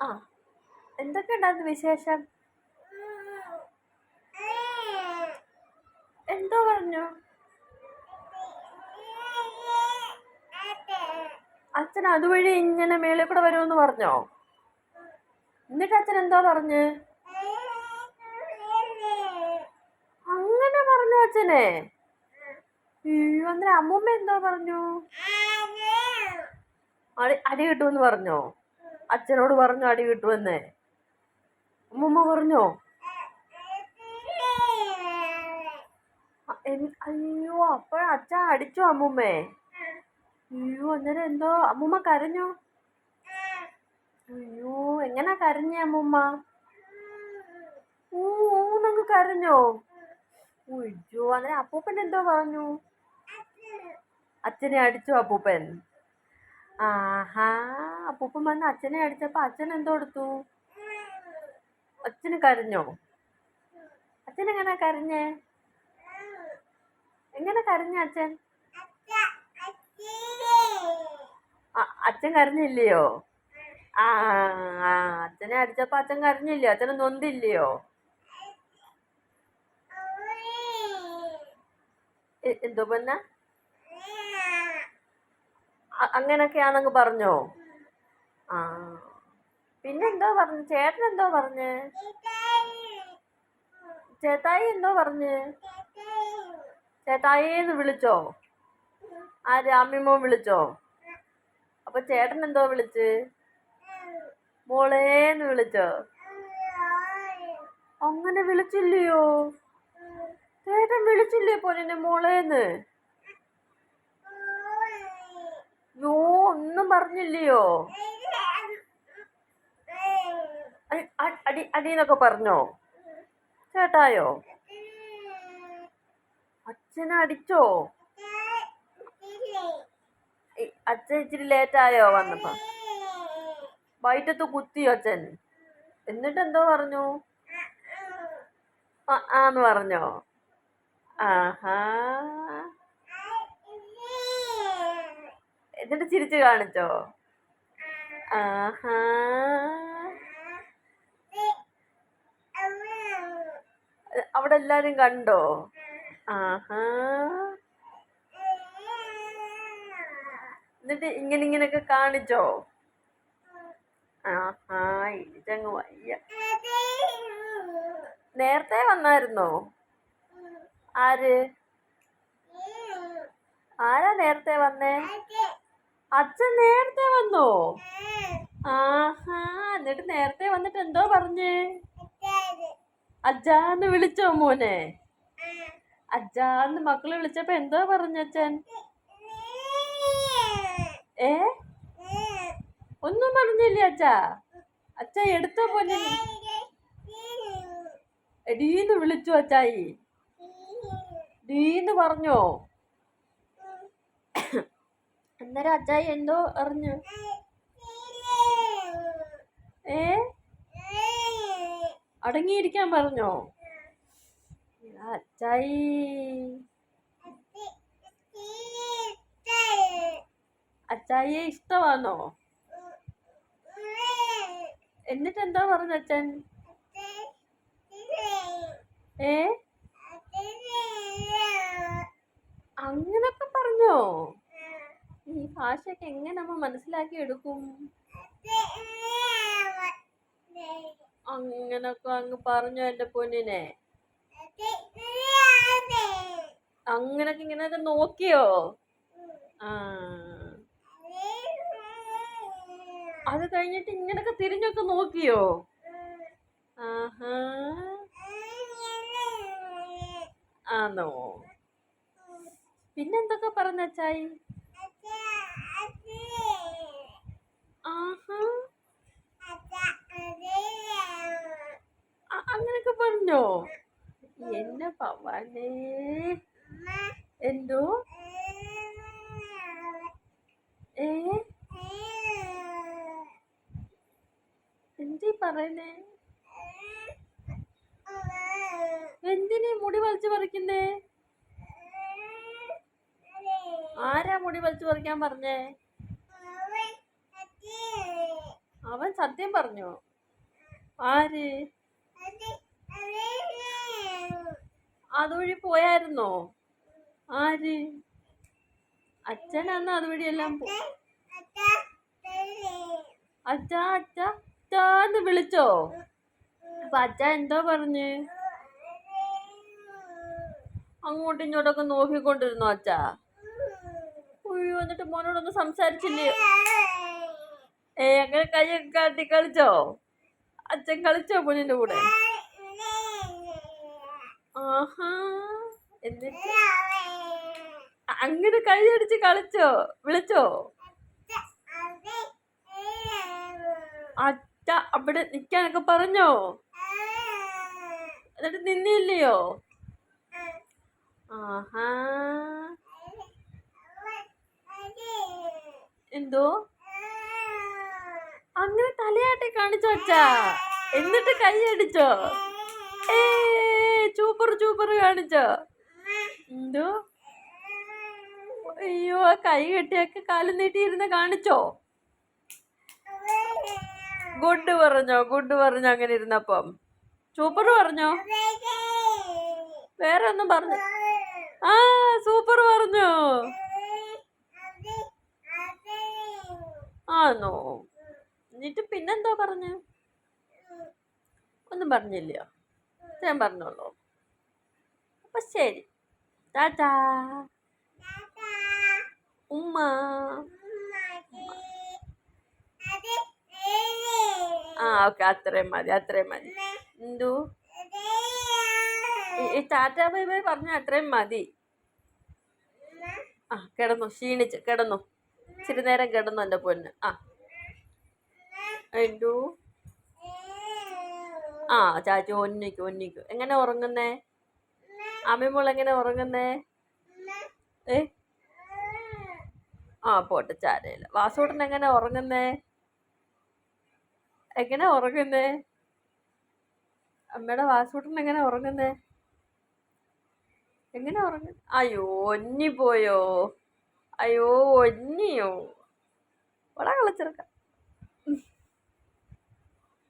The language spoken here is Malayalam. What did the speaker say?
ആ, എന്തൊക്കെ ഉണ്ടായിരുന്നു വിശേഷം? എന്തോ പറഞ്ഞു? അച്ഛൻ അതുവഴി ഇങ്ങനെ മേളിൽ കൂടെ വരുമെന്ന് പറഞ്ഞോ? എന്നിട്ട് അച്ഛൻ എന്തോ പറഞ്ഞ്? അങ്ങനെ പറഞ്ഞു അച്ഛനെ? അന്നേരം അമ്മൂമ്മ എന്തോ പറഞ്ഞു? അടി കിട്ടുമെന്ന് പറഞ്ഞോ? അച്ഛനോട് പറഞ്ഞു അടി കിട്ടുമെന്ന്? അമ്മൂമ്മ പറഞ്ഞോ? അയ്യോ, അച്ഛൻ അടിച്ചോ അമ്മൂമ്മേ? അയ്യോ, അന്നേരം എന്തോ അമ്മൂമ്മ കരഞ്ഞോ? അയ്യോ, എങ്ങനെ കരഞ്ഞേ അമ്മൂമ്മ? ഊന്നങ്ങ് കരഞ്ഞോ? അയ്യോ, അന്നേരം അപ്പൂപ്പൻ എന്തോ പറഞ്ഞു? അച്ഛനെ അടിച്ചോ അപ്പൂപ്പൻ? ആഹാ, അപ്പൂപ്പൻ വന്ന് അച്ഛനെ അടിച്ചപ്പോ അച്ഛൻ എന്തോ എടുത്തു? അച്ഛന് കരഞ്ഞോ? അച്ഛൻ എങ്ങനെ കരഞ്ഞേ? എങ്ങനെ കരഞ്ഞ അച്ഛൻ? അച്ഛൻ കരഞ്ഞില്ലയോ? ആ, അച്ഛനെ അടിച്ചപ്പോ അച്ഛൻ കരഞ്ഞില്ലയോ? അച്ഛന് നൊന്തില്ലയോ? എന്തോ പൊന്ന? അങ്ങനൊക്കെയാണെന്ന് പറഞ്ഞോ? ആ, പിന്നെന്തോ പറഞ്ഞു? ചേട്ടൻ എന്തോ പറഞ്ഞ്? ചേട്ടായി എന്തോ പറഞ്ഞ്? ചേട്ടായിന്ന് വിളിച്ചോ? ആര്? അമ്മിമ്മ വിളിച്ചോ? അപ്പൊ ചേട്ടൻ എന്തോ വിളിച്ച്? മോളേന്ന് വിളിച്ചോ? അങ്ങനെ വിളിച്ചില്ലയോ? ചേട്ടൻ വിളിച്ചില്ലേ പൊന്നിനെ മോളേന്ന്? യോ, ഒന്നും പറഞ്ഞില്ലയോ? അടിന്നൊക്കെ പറഞ്ഞോ ചേട്ടായോ? അച്ഛനെ അടിച്ചോ? അച്ഛൻ ഇച്ചിരി ലേറ്റായോ വന്നപ്പോ? വയറ്റത്ത് കുത്തിയോ അച്ഛൻ? എന്നിട്ട് എന്തോ പറഞ്ഞു? ആന്ന് പറഞ്ഞോ? ആഹാ, എന്നിട്ട് ചിരിച്ചു കാണിച്ചോ? ആഹാ, അവിടെ എല്ലാരും കണ്ടോ? ആഹാ, എന്നിട്ട് ഇങ്ങനെയൊക്കെ കാണിച്ചോ? ആഹാ, ഇടിച്ചങ്ങ് വയ്യ. നേരത്തെ വന്നായിരുന്നോ? ആര്? ആരാ നേരത്തെ വന്നേ? അച്ഛൻ നേരത്തെ വന്നോ? ആഹാ, എന്നിട്ട് നേരത്തെ വന്നിട്ട് എന്തോ പറഞ്ഞേ? അച്ഛാന്ന് വിളിച്ചോ മോനെ? അച്ഛാന്ന് മക്കള് വിളിച്ചപ്പോ എന്തോ പറഞ്ഞു അച്ഛൻ? ഒന്നും പറഞ്ഞില്ലേ അച്ഛാ? അച്ഛ എടുത്തോ പോലെ ഡീന്ന് വിളിച്ചു അച്ചായി? ഡീന്ന് പറഞ്ഞോ? അന്നേരം അച്ചായി എന്തോ അറിഞ്ഞു? അടങ്ങിയിരിക്കാൻ പറഞ്ഞോ? അച്ചായി അച്ചായിയെ ഇഷ്ടമാണോ? എന്നിട്ട് എന്താ പറഞ്ഞു അച്ഛൻ? അങ്ങനൊക്കെ പറഞ്ഞോ? ഈ ഭാഷയൊക്കെ എങ്ങനെ നമ്മ മനസ്സിലാക്കി എടുക്കും? അങ്ങനൊക്കെ അങ്ങ് പറഞ്ഞോ എന്റെ പൊന്നിനെ? അങ്ങനൊക്കെ ഇങ്ങനെയൊക്കെ നോക്കിയോ? ആ, അത് കഴിഞ്ഞിട്ട് ഇങ്ങനൊക്കെ തിരിഞ്ഞൊക്കെ നോക്കിയോ? ആഹാ, ആണോ? പിന്നെന്തൊക്കെ പറഞ്ഞ അച്ചായി? ആഹാ, അങ്ങനൊക്കെ പറഞ്ഞോ? എന്നെ പവാനേ. എന്തോ? എന്തീ പറയുന്നേ? എന്തിനീ മുടി വലിച്ചു പറിക്കുന്നേ? ആരാ മുടി വലിച്ചു പറിക്കാൻ പറഞ്ഞേ? അവൻ സത്യം പറഞ്ഞോ? ആര്? അതുവഴി പോയായിരുന്നോ? ആര്? അച്ഛനാന്ന് അതുവഴിയെല്ലാം അച്ഛാ അച്ഛാ അച്ഛാന്ന് വിളിച്ചോ? അപ്പൊ അച്ഛ എന്തോ പറഞ്ഞ്? അങ്ങോട്ടും ഇങ്ങോട്ടൊക്കെ നോക്കിക്കൊണ്ടിരുന്നോ അച്ഛാ? അയ്യോ, എന്നിട്ട് മോനോടൊന്നും സംസാരിച്ചില്ലേ? അങ്ങനെ കൈയൊക്കെ കാട്ടി കളിച്ചോ? അച്ഛൻ കളിച്ചോ മോനിന്റെ കൂടെ? ആഹാ, എന്നിട്ട് അങ്ങനെ കൈയടിച്ച് കളിച്ചോ? വിളിച്ചോ? അച്ഛ അവിടെ നിക്കാനൊക്കെ പറഞ്ഞോ? എന്നിട്ട് നിന്നില്ലയോ? ആഹാ, എന്തോ അങ്ങനെ തലയാട്ടി കാണിച്ചോ അച്ഛാ? എന്നിട്ട് കൈയടിച്ചോ? സൂപ്പർ സൂപ്പർ കാണിച്ചോ? എന്തോ? അയ്യോ, കൈ കെട്ടിയൊക്കെ കാലും നീട്ടിയിരുന്ന് കാണിച്ചോ? ഗുഡ് പറഞ്ഞോ? ഗുഡ് പറഞ്ഞോ? അങ്ങനെ ഇരുന്നപ്പം സൂപ്പർ പറഞ്ഞോ? വേറെ ഒന്നും പറഞ്ഞു? സൂപ്പർ പറഞ്ഞോ? ആന്നോ? എന്നിട്ട് പിന്നെന്തോ പറഞ്ഞു? ഒന്നും പറഞ്ഞില്ലയോ? ഞാൻ പറഞ്ഞോളൂ. അപ്പൊ ശരി, ടാറ്റാ. ഉമ്മ. ഓക്കെ, അത്രയും മതി, അത്രയും മതി. എന്തോ ഈ ടാറ്റാ ബൈ ബൈ പറഞ്ഞ അത്രയും മതി. കിടന്നു, ക്ഷീണിച്ച് കിടന്നു, ഇച്ചിരി നേരം കിടന്നു എൻ്റെ പൊന്ന്. എന്തോ ചാച്ചി ഒന്നിക്കു. എങ്ങനെ ഉറങ്ങുന്നേ? അമ്മിമോൾ എങ്ങനെ ഉറങ്ങുന്നേ? പോട്ടെ, ചാരയില്ല. വാസൂട്ടൻ എങ്ങനെ ഉറങ്ങുന്നേ? എങ്ങനെ ഉറങ്ങുന്നേ? അമ്മയുടെ വാസൂട്ടൻ എങ്ങനെ ഉറങ്ങുന്നേ? എങ്ങനെ ഉറങ്ങും? അയ്യോ, ഒന്നി പോയോ? അയ്യോ, ഒന്നിയോ? ഇവിടെ കളിച്ചെടുക്കാം.